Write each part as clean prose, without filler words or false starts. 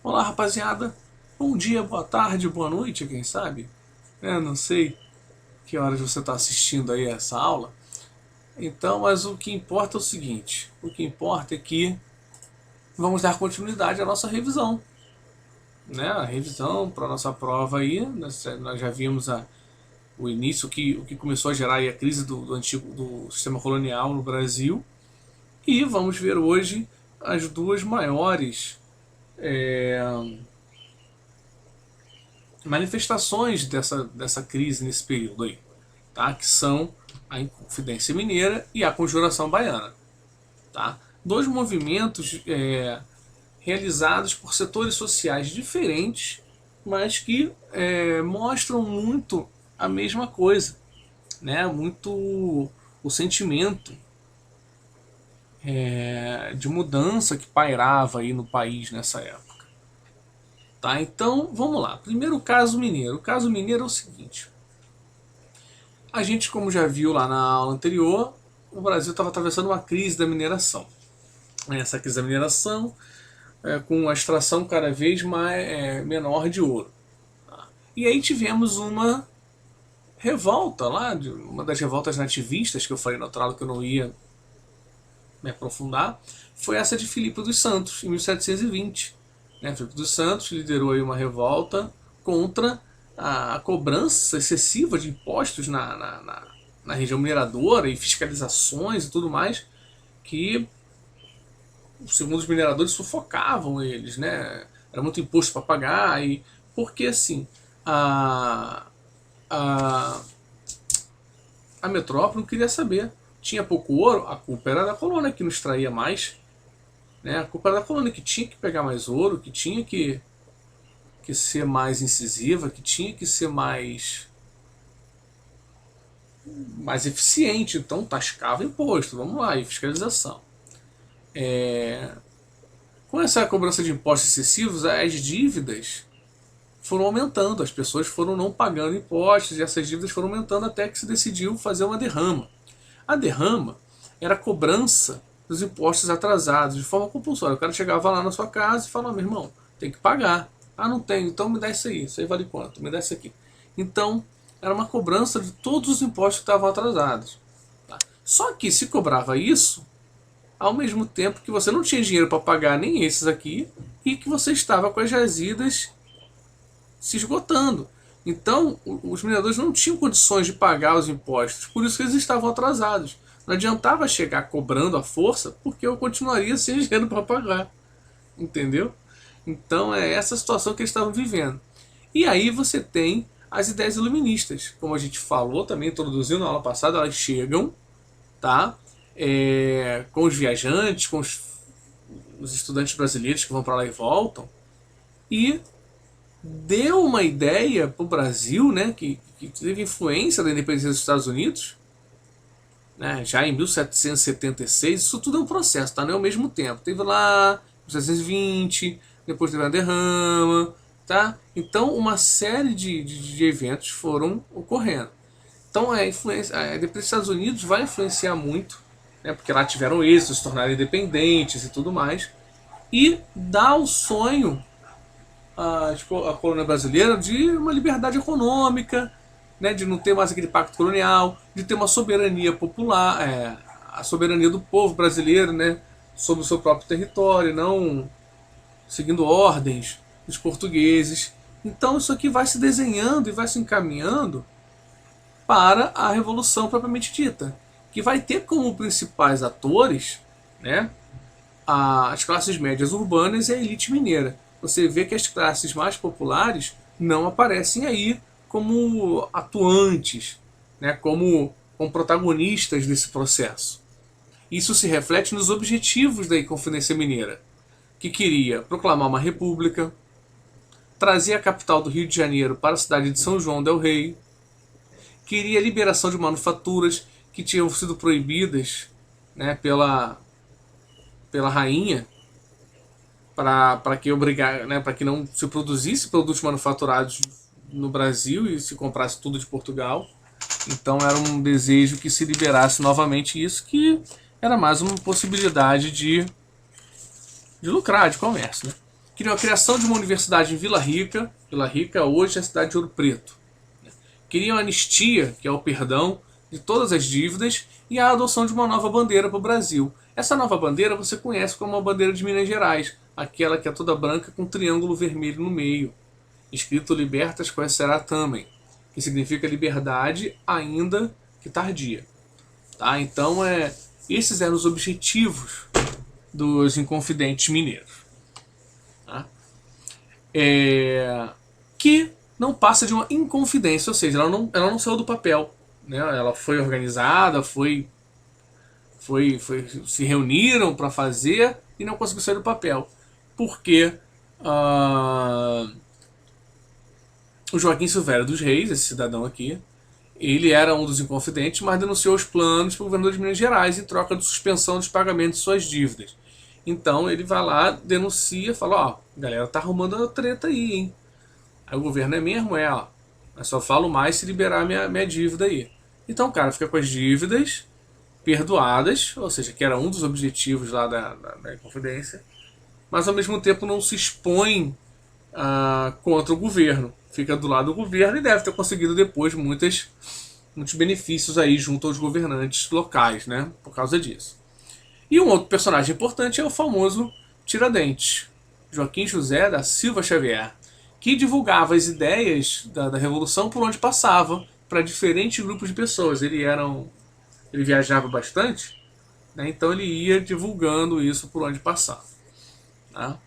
Olá, rapaziada. Bom dia, boa tarde, boa noite, quem sabe? Não sei que horas você está assistindo aí essa aula. Então, mas o que importa é o seguinte: o que importa é que vamos dar continuidade à nossa revisão, né? A revisão para a nossa prova aí. Nós já vimos o início, o que começou a gerar aí a crise do antigo do sistema colonial no Brasil. E vamos ver hoje as duas maiores manifestações dessa crise nesse período aí, tá? Que são a Inconfidência Mineira e a Conjuração Baiana. Tá? Dois movimentos realizados por setores sociais diferentes, mas que mostram muito a mesma coisa, né? Muito o sentimento de mudança que pairava aí no país nessa época. Tá? Então, vamos lá. Primeiro, o caso mineiro. O caso mineiro é o seguinte: a gente, como já viu lá na aula anterior, o Brasil estava atravessando uma crise da mineração. Essa crise da mineração com a extração cada vez menor de ouro. Tá? E aí tivemos uma revolta lá, uma das revoltas nativistas que eu falei no outro lado que eu não ia me aprofundar, foi essa de Filipe dos Santos, em 1720. Filipe dos Santos liderou aí uma revolta contra a cobrança excessiva de impostos na região mineradora e fiscalizações e tudo mais, que, segundo os mineradores, sufocavam eles, né? Era muito imposto para pagar, e porque assim a, a metrópole não queria saber. Tinha pouco ouro, a culpa era da colônia que não extraía mais, né? A culpa era da colônia que tinha que pegar mais ouro, que tinha que ser mais incisiva, que tinha que ser mais eficiente. Então tascava imposto, vamos lá, e fiscalização. Com essa cobrança de impostos excessivos, as dívidas foram aumentando, as pessoas foram não pagando impostos e essas dívidas foram aumentando até que se decidiu fazer uma derrama. A derrama era a cobrança dos impostos atrasados de forma compulsória. O cara chegava lá na sua casa e falava: meu irmão, tem que pagar. Ah, não tenho, então me dá isso aí vale quanto? Me dá isso aqui. Então, era uma cobrança de todos os impostos que estavam atrasados. Tá? Só que se cobrava isso ao mesmo tempo que você não tinha dinheiro para pagar nem esses aqui e que você estava com as jazidas se esgotando. Então, os mineradores não tinham condições de pagar os impostos, por isso que eles estavam atrasados. Não adiantava chegar cobrando à força, porque eu continuaria sem dinheiro para pagar. Entendeu? Então, é essa situação que eles estavam vivendo. E aí você tem as ideias iluministas, como a gente falou também, introduziu na aula passada, elas chegam, tá? Com os viajantes, com os estudantes brasileiros que vão para lá e voltam, e deu uma ideia para o Brasil, né, que teve influência da independência dos Estados Unidos, né, já em 1776. Isso tudo é um processo, tá? Não é ao mesmo tempo. Teve lá 1720, depois teve a derrama, tá? Então uma série de eventos foram ocorrendo. Então a independência dos Estados Unidos vai influenciar muito, né, porque lá tiveram êxito, se tornaram independentes e tudo mais, e dá o sonho a colônia brasileira de uma liberdade econômica, né, de não ter mais aquele pacto colonial, de ter uma soberania popular, a soberania do povo brasileiro, né, sobre o seu próprio território, não seguindo ordens dos portugueses. Então isso aqui vai se desenhando e vai se encaminhando para a Revolução propriamente dita, que vai ter como principais atores, né, as classes médias urbanas e a elite mineira. Você vê que as classes mais populares não aparecem aí como atuantes, né, como protagonistas desse processo. Isso se reflete nos objetivos da Inconfidência Mineira, que queria proclamar uma república, trazer a capital do Rio de Janeiro para a cidade de São João del Rei, queria a liberação de manufaturas que tinham sido proibidas, né, pela rainha, para que não se produzisse produtos manufaturados no Brasil e se comprasse tudo de Portugal. Então era um desejo que se liberasse novamente isso, que era mais uma possibilidade de lucrar, de comércio, né? Queriam a criação de uma universidade em Vila Rica. Vila Rica hoje é a cidade de Ouro Preto. Queriam a anistia, que é o perdão de todas as dívidas, e a adoção de uma nova bandeira para o Brasil. Essa nova bandeira você conhece como a bandeira de Minas Gerais, aquela que é toda branca com um triângulo vermelho no meio, escrito Libertas Conhecerá também, que significa liberdade ainda que tardia. Tá? Então, esses eram os objetivos dos Inconfidentes Mineiros. Tá? Que não passa de uma inconfidência, ou seja, ela não saiu do papel. Né? Ela foi organizada, se reuniram para fazer e não conseguiu sair do papel. Porque o Joaquim Silvério dos Reis, esse cidadão aqui, ele era um dos inconfidentes, mas denunciou os planos para o governador de Minas Gerais em troca de suspensão dos pagamentos de suas dívidas. Então ele vai lá, denuncia, fala, ó, a galera tá arrumando a treta aí, hein? Aí o governo é mesmo? ó. Eu só falo mais se liberar minha dívida aí. Então o cara fica com as dívidas perdoadas, ou seja, que era um dos objetivos lá da Inconfidência, mas ao mesmo tempo não se expõe contra o governo. Fica do lado do governo e deve ter conseguido depois muitos benefícios aí junto aos governantes locais, né? Por causa disso. E um outro personagem importante é o famoso Tiradentes, Joaquim José da Silva Xavier, que divulgava as ideias da Revolução por onde passava, para diferentes grupos de pessoas. Ele viajava bastante, né? Então ele ia divulgando isso por onde passava. Tá?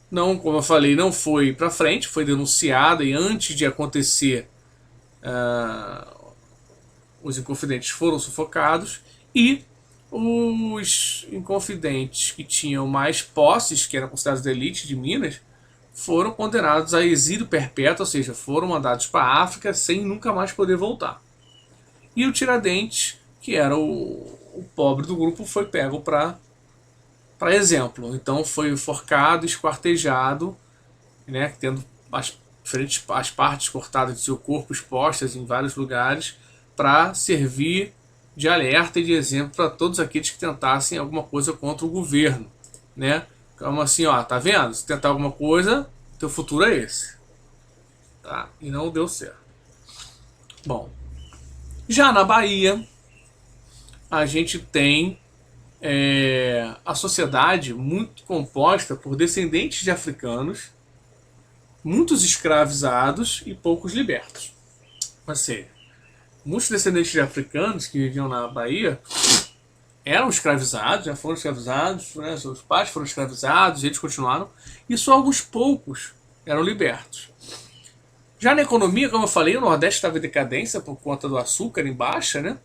Não, como eu falei, não foi para frente, foi denunciada e antes de acontecer, os Inconfidentes foram sufocados e os Inconfidentes que tinham mais posses, que eram considerados da elite de Minas, foram condenados a exílio perpétuo, ou seja, foram mandados para a África sem nunca mais poder voltar. E o Tiradentes, que era o pobre do grupo, foi pego para exemplo. Então foi forcado, esquartejado, né, tendo as partes cortadas de seu corpo expostas em vários lugares, para servir de alerta e de exemplo para todos aqueles que tentassem alguma coisa contra o governo, né? Como assim, ó, tá vendo? Se tentar alguma coisa, teu futuro é esse. Tá? E não deu certo. Bom, já na Bahia, a gente tem a sociedade muito composta por descendentes de africanos, muitos escravizados e poucos libertos. Ou seja, muitos descendentes de africanos que viviam na Bahia eram escravizados, já foram escravizados, né? Seus pais foram escravizados, eles continuaram, e só alguns poucos eram libertos. Já na economia, como eu falei, o Nordeste estava em decadência por conta do açúcar em baixa, né?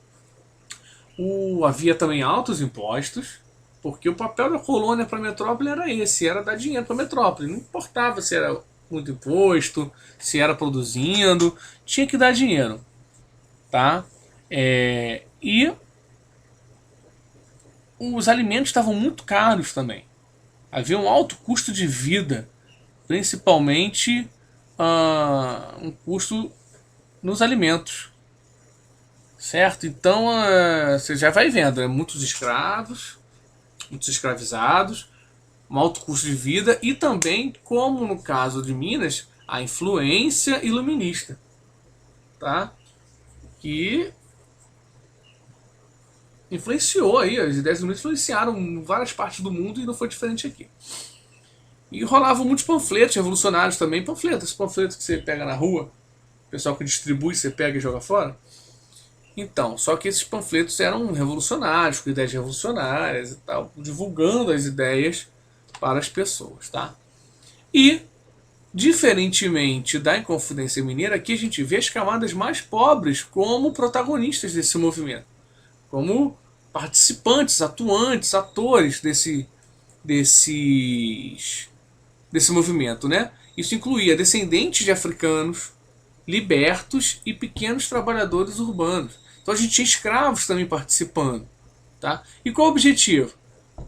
Havia também altos impostos, porque o papel da colônia para a metrópole era esse, era dar dinheiro para a metrópole. Não importava se era muito imposto, se era produzindo, tinha que dar dinheiro. Tá? E os alimentos estavam muito caros também. Havia um alto custo de vida, principalmente um custo nos alimentos. Certo? Então você já vai vendo, muitos escravos, muitos escravizados, um alto custo de vida e também, como no caso de Minas, a influência iluminista, tá? Que influenciou aí, as ideias iluministas influenciaram em várias partes do mundo e não foi diferente aqui. E rolavam muitos panfletos revolucionários também, esses panfletos que você pega na rua, o pessoal que distribui, você pega e joga fora. Então, só que esses panfletos eram revolucionários, com ideias revolucionárias e tal, divulgando as ideias para as pessoas, tá? E, diferentemente da Inconfidência Mineira, aqui a gente vê as camadas mais pobres como protagonistas desse movimento, como participantes, atuantes, atores desse movimento, né? Isso incluía descendentes de africanos, libertos e pequenos trabalhadores urbanos. Então a gente tinha escravos também participando. Tá? E qual o objetivo?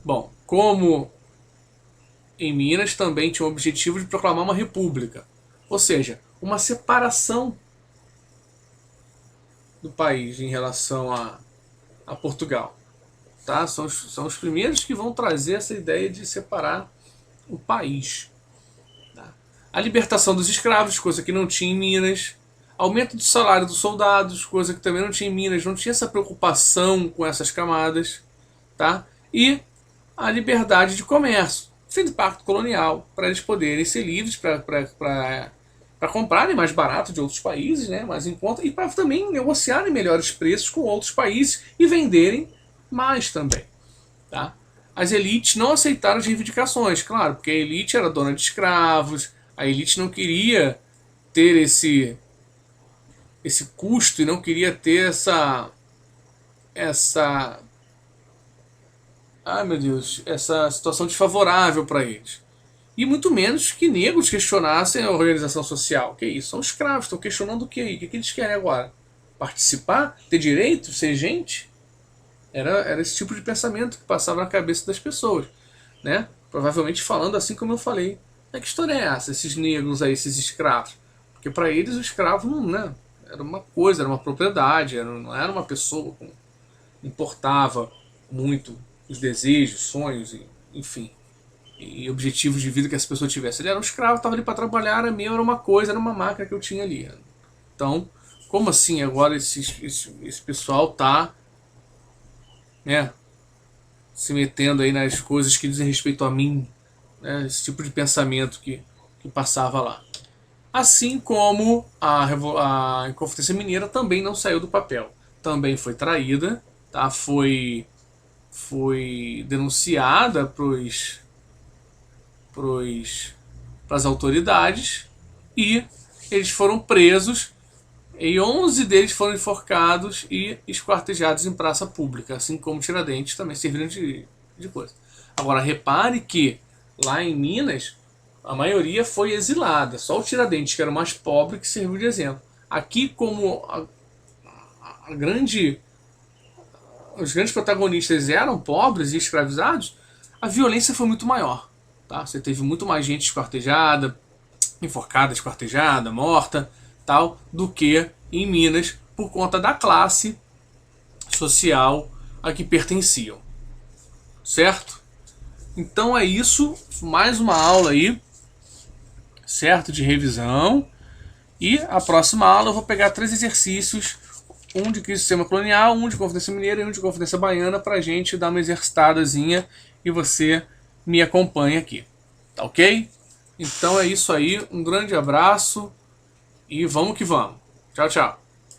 Bom, como em Minas também tinha o objetivo de proclamar uma república. Ou seja, uma separação do país em relação a Portugal. Tá? São os primeiros que vão trazer essa ideia de separar o país. A libertação dos escravos, coisa que não tinha em Minas. Aumento do salário dos soldados, coisa que também não tinha em Minas. Não tinha essa preocupação com essas camadas. Tá? E a liberdade de comércio. Fim do pacto colonial, para eles poderem ser livres para comprarem mais barato de outros países, né, mais em conta, e para também negociarem melhores preços com outros países e venderem mais também. Tá? As elites não aceitaram as reivindicações, claro, porque a elite era dona de escravos, a elite não queria ter esse custo e não queria ter essa ai meu Deus, essa situação desfavorável para eles. E muito menos que negros questionassem a organização social. Que isso? São escravos, estão questionando o que aí? O que eles querem agora? Participar? Ter direito? Ser gente? Era esse tipo de pensamento que passava na cabeça das pessoas. Né? Provavelmente falando assim como eu falei. Que história é essa? Esses negros aí, esses escravos? Porque para eles o escravo não, né? Era uma coisa, era uma propriedade, não era uma pessoa que importava muito os desejos, sonhos, enfim, e objetivos de vida que essa pessoa tivesse. Ele era um escravo, estava ali para trabalhar, era meu, era uma coisa, era uma máquina que eu tinha ali. Então, como assim agora esse pessoal tá, né, se metendo aí nas coisas que dizem respeito a mim, né, esse tipo de pensamento que passava lá. Assim como a Inconfidência Mineira também não saiu do papel. Também foi traída, tá? Foi denunciada para as autoridades e eles foram presos e 11 deles foram enforcados e esquartejados em praça pública, assim como Tiradentes também serviram de coisa. Agora repare que lá em Minas a maioria foi exilada, só o Tiradentes, que era o mais pobre, que serviu de exemplo. Aqui, como os grandes protagonistas eram pobres e escravizados, a violência foi muito maior. Tá? Você teve muito mais gente esquartejada, enforcada, esquartejada, morta, tal, do que em Minas, por conta da classe social a que pertenciam. Certo? Então é isso, mais uma aula aí, certo? De revisão. E a próxima aula eu vou pegar 3 exercícios, um de crise do sistema colonial, um de Confidência Mineira e um de Confidência Baiana, pra gente dar uma exercitadazinha e você me acompanha aqui. Tá ok? Então é isso aí, um grande abraço e vamos que vamos. Tchau, tchau.